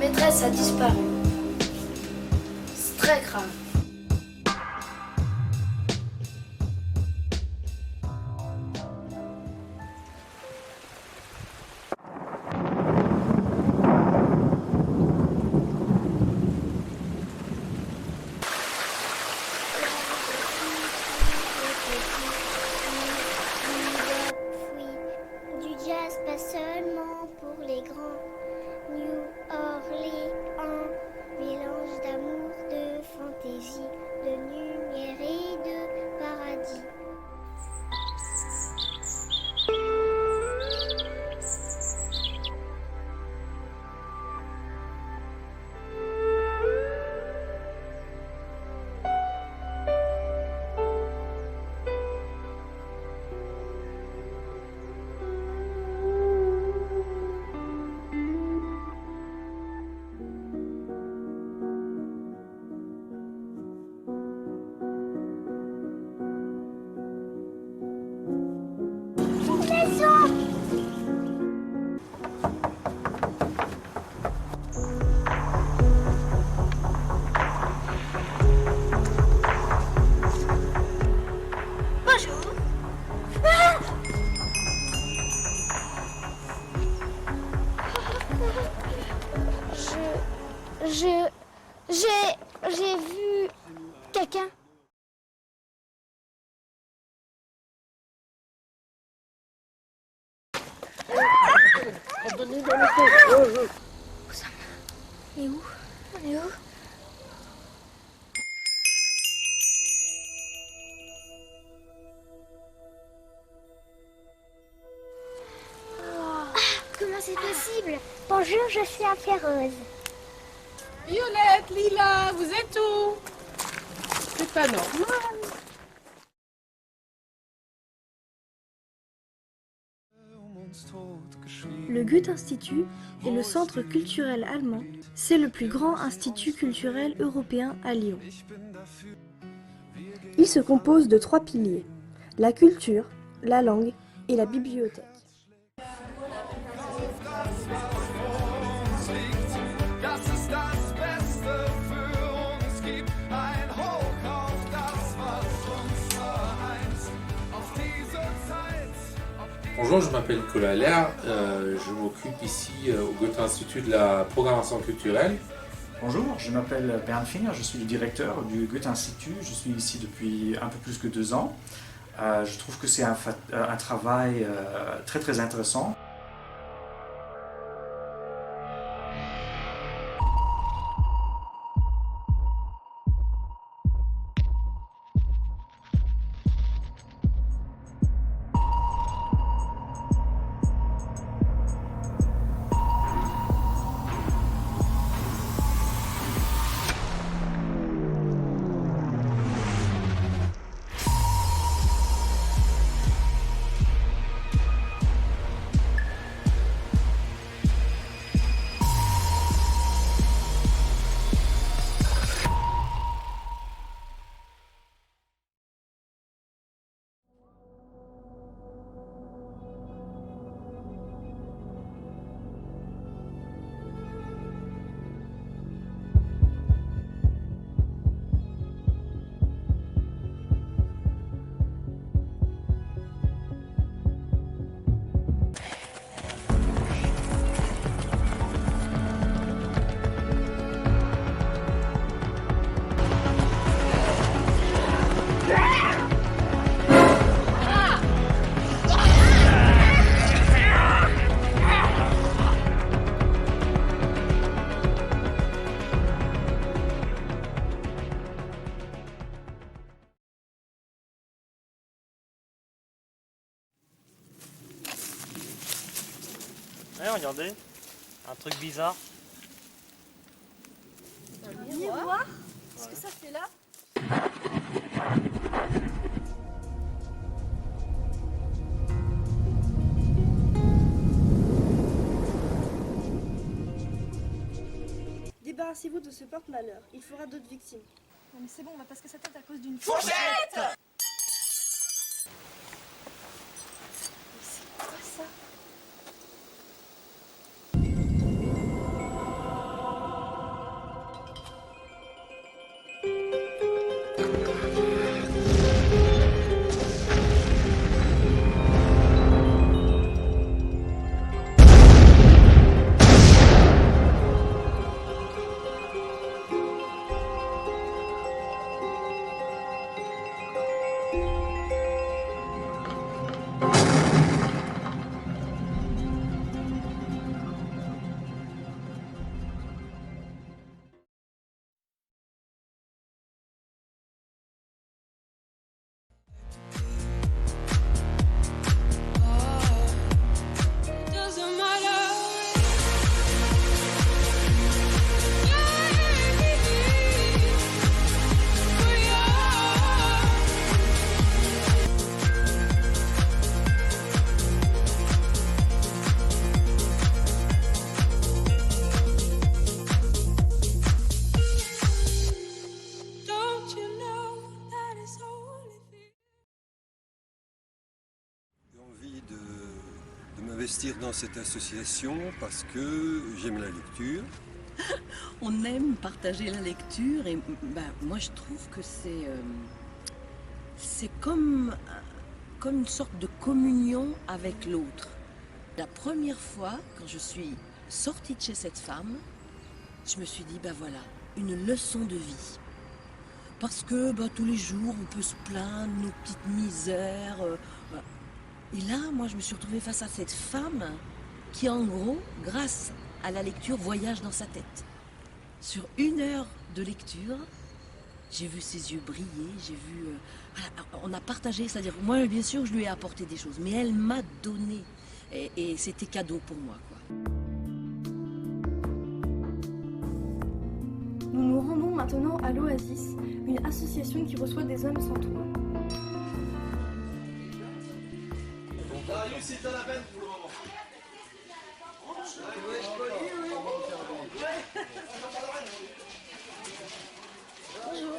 maîtresse a disparu. C'est très grave. Du jazz pas seulement pour les grands. New Orleans, mélange d'amour, de fantaisie, de lumière et de paradis. J'ai vu quelqu'un. Et où? On est où? Comment c'est possible? Bonjour, je suis Affaire-Rose. Violette, Lila, vous êtes où? C'est pas normal. Le Goethe-Institut est le centre culturel allemand. C'est le plus grand institut culturel européen à Lyon. Il se compose de 3 piliers, la culture, la langue et la bibliothèque. Bonjour, je m'appelle Nicolas Allaire, je m'occupe ici au Goethe-Institut de la programmation culturelle. Bonjour, je m'appelle Bernd Finger, je suis le directeur du Goethe-Institut, je suis ici depuis un peu plus que 2 ans. Je trouve que c'est un travail très intéressant. Ouais, regardez, un truc bizarre. Venez voir ce que ça fait là. Débarrassez-vous de ce porte-malheur, il fera d'autres victimes. Non mais c'est bon, on va pas se casser la tête à cause d'une Fourchette! C'est quoi ça? m'investir dans cette association parce que j'aime la lecture. On aime partager la lecture et moi je trouve que c'est comme une sorte de communion avec l'autre. La première fois, quand je suis sortie de chez cette femme, je me suis dit, voilà, une leçon de vie. Parce que tous les jours, on peut se plaindre, nos petites misères. Et là, moi, je me suis retrouvée face à cette femme qui, en gros, grâce à la lecture, voyage dans sa tête. Sur 1 heure de lecture, j'ai vu ses yeux briller, j'ai vu... on a partagé, c'est-à-dire, moi, bien sûr, je lui ai apporté des choses, mais elle m'a donné. Et c'était cadeau pour moi, quoi. Nous nous rendons maintenant à l'Oasis, une association qui reçoit des hommes sans toit. C'est à la peine pour le moment. Bonjour.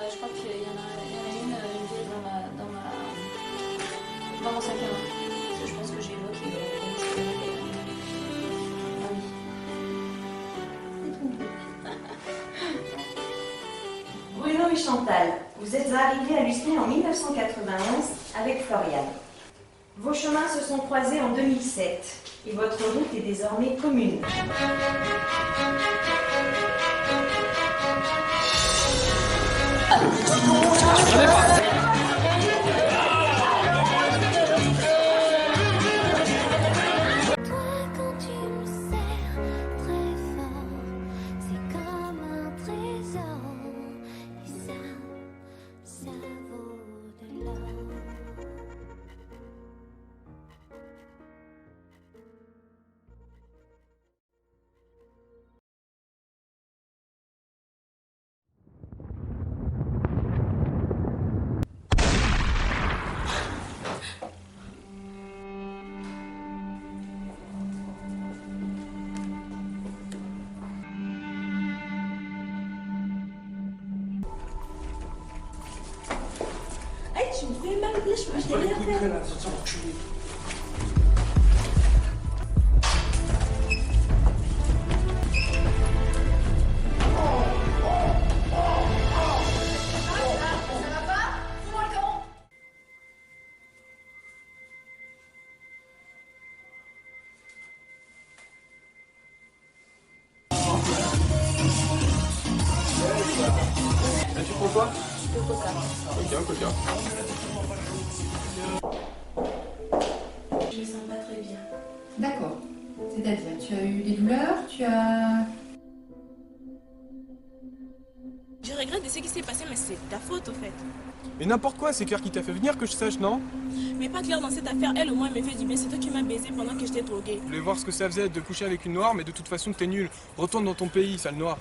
Je crois qu'il y en a une vieille dans mon sac à main. Parce que je pense que j'ai évoqué Bruno et Chantal, vous êtes arrivés à Lucenay en 1991 avec Floriane. Vos chemins se sont croisés en 2007 et votre route est désormais commune. Tu me fais mal, je t'ai rien fait. Tu prends quoi? Ok, un coca. Je me sens pas très bien. D'accord. C'est-à-dire, tu as eu des douleurs, tu as... Je regrette de ce qui s'est passé, mais c'est ta faute, au fait. Mais n'importe quoi, c'est Claire qui t'a fait venir, que je sache, non? Mais pas Claire dans cette affaire, elle au moins elle me fait du bien, c'est toi qui m'as baisé pendant que j'étais droguée. Je voulais voir ce que ça faisait de coucher avec une noire, mais de toute façon t'es nul. Retourne dans ton pays, sale noir.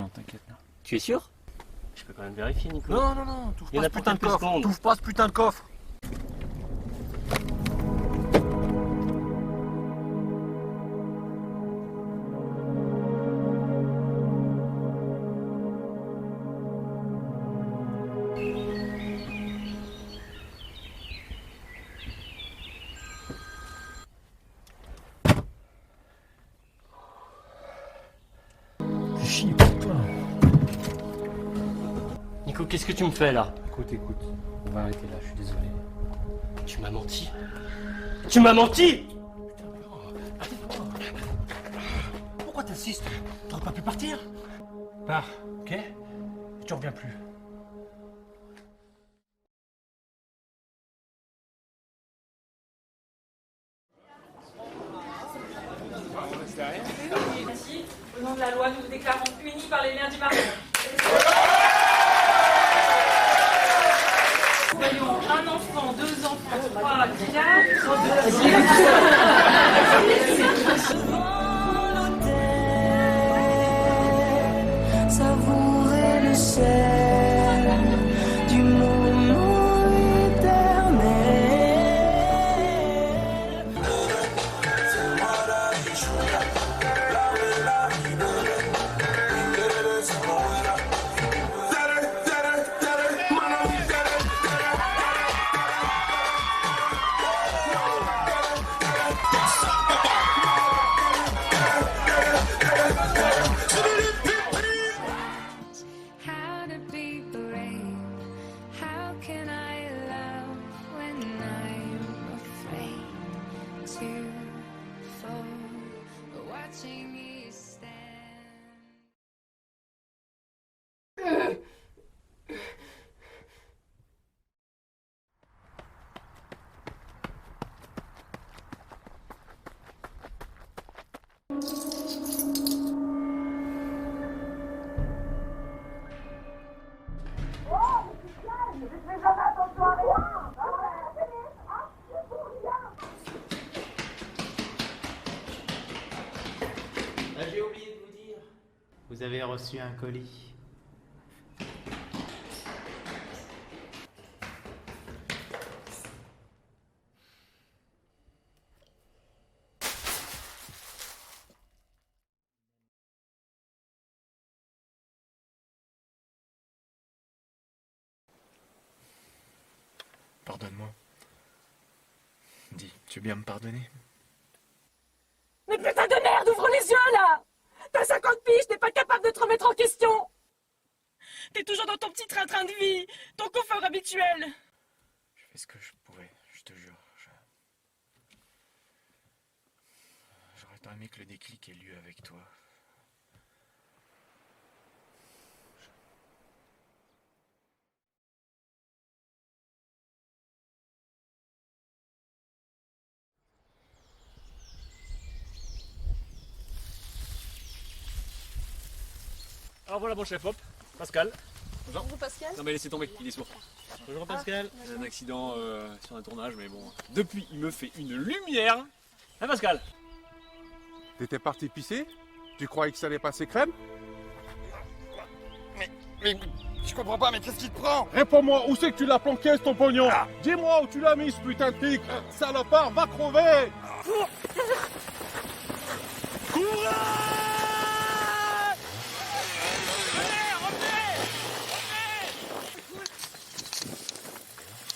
t'inquiète là. Tu es sûr? Je peux quand même vérifier, Nico. Non, non, non, t'ouvres Il y en pas a ce pour putain de quelques coffre. secondes. T'ouvres pas ce putain de coffre. Chier, putain. Nico, qu'est-ce que tu me fais là? Écoute, on va arrêter là, je suis désolé. Tu m'as menti. Tu m'as menti! Pourquoi t'insistes? T'aurais pas pu partir? Pars, ok? Et tu reviens plus. Au nom de la loi, nous vous déclarons unis par les liens du mariage. Voyons, un enfant, 2 enfants, 3, 4, savourer le sel du moment éternel. How to be brave? How can I love when I'm afraid to fall? Watching you stand. J'ai oublié de vous dire, vous avez reçu un colis. Pardonne-moi. Dis, tu veux bien me pardonner? Mais putain de merde, ouvre les yeux là! T'as 50 piges, t'es pas capable de te remettre en question! T'es toujours dans ton petit train-train de vie, ton confort habituel! Je fais ce que je pouvais, je te jure. J'aurais tant aimé que le déclic ait lieu avec toi. Alors voilà mon chef, hop, Pascal. Bonjour Pascal. Non mais laissez tomber, il est sourd. Bonjour Pascal. Ah, J'ai un accident sur un tournage, mais bon, depuis il me fait une lumière. Hein Pascal? T'étais parti pisser? Tu croyais que ça allait passer crème? Mais je comprends pas, mais qu'est-ce qui te prend? Réponds-moi, où c'est que tu l'as planqué ton pognon? Dis-moi où tu l'as mis ce putain de pic. Salopard, va crever!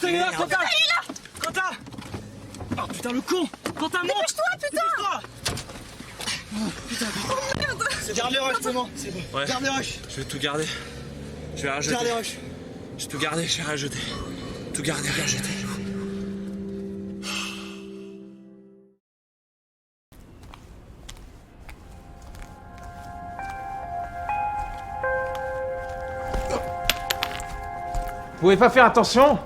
Merde. Quentin, il est là! Quentin! Oh putain le con! Quentin monte! Dépêche-toi, putain! Putain! Oh merde! Garde les rushs, c'est bon, c'est bon. Ouais. Garde les rushs. Je vais tout garder. Je vais rajouter. Garde les rushs. Je vais tout garder, je vais rajouter. Tout garder, rajouter. Vous pouvez pas faire attention?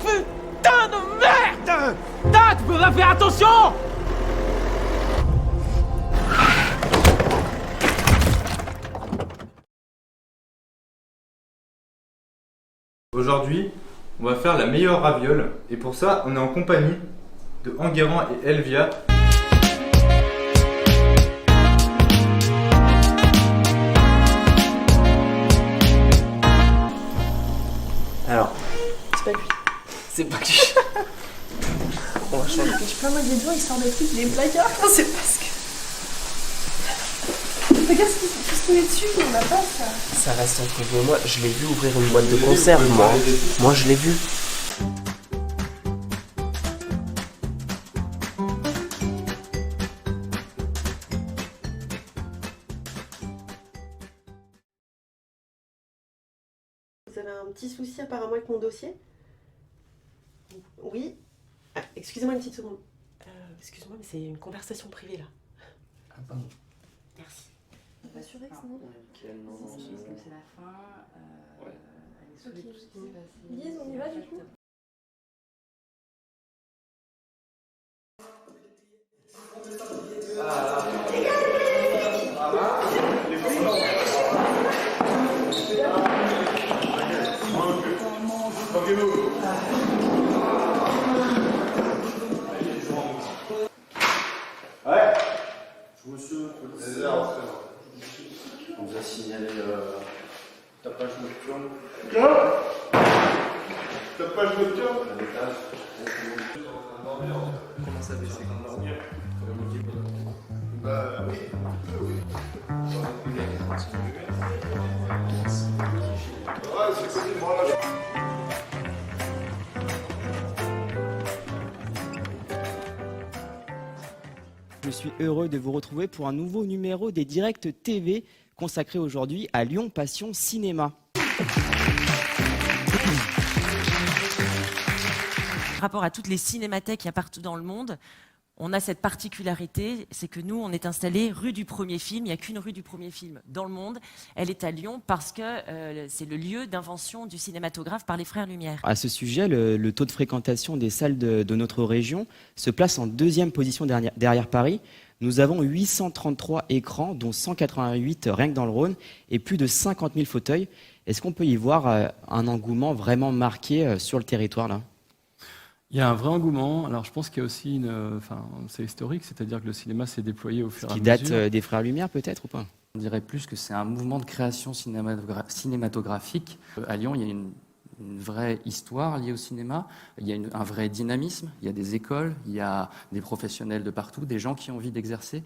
Putain de merde! Putain, tu peux pas faire attention! Aujourd'hui, on va faire la meilleure raviole et pour ça, on est en compagnie de Enguerrand et Elvia. Alors, C'est pas cuit. c'est pas cuit. On va changer. Je plein d'ingrédients, il sort des trucs, des placards. C'est parce que. Regarde tout ce qu'on est dessus, on n'a pas ça. Ça reste entre vous et moi. Je l'ai vu ouvrir une boîte de conserve, moi. Moi, je l'ai vu. Vous avez un petit souci apparemment avec mon dossier? Oui. Ah, excusez-moi une petite seconde. Excuse-moi, mais c'est une conversation privée là. Ah, pardon. Merci. Pas sûr que non. C'est la fin. Elle est saoulée de tout ce qui s'est passé. Lise, on y va du coup? Ouais. Monsieur, on nous a signalé tapage nocturne. Tapage nocturne. À l'étage. Comment ça baisser quand dormir? Bah oui. Ouais, c'est possible, voilà. Je suis heureux de vous retrouver pour un nouveau numéro des Directs TV consacré aujourd'hui à Lyon Passion Cinéma. Par rapport à toutes les cinémathèques qu'il y a partout dans le monde, on a cette particularité, c'est que nous, on est installés rue du Premier Film. Il n'y a qu'une rue du Premier Film dans le monde. Elle est à Lyon parce que c'est le lieu d'invention du cinématographe par les Frères Lumière. À ce sujet, le taux de fréquentation des salles de notre région se place en deuxième position derrière Paris. Nous avons 833 écrans, dont 188 rien que dans le Rhône, et plus de 50 000 fauteuils. Est-ce qu'on peut y voir un engouement vraiment marqué sur le territoire là ? Il y a un vrai engouement. Alors je pense qu'il y a aussi c'est historique, c'est-à-dire que le cinéma s'est déployé au fur et à mesure. Qui date des Frères Lumière peut-être ou pas ? On dirait plus que c'est un mouvement de création cinématographique. À Lyon, il y a une vraie histoire liée au cinéma, il y a un vrai dynamisme, il y a des écoles, il y a des professionnels de partout, des gens qui ont envie d'exercer.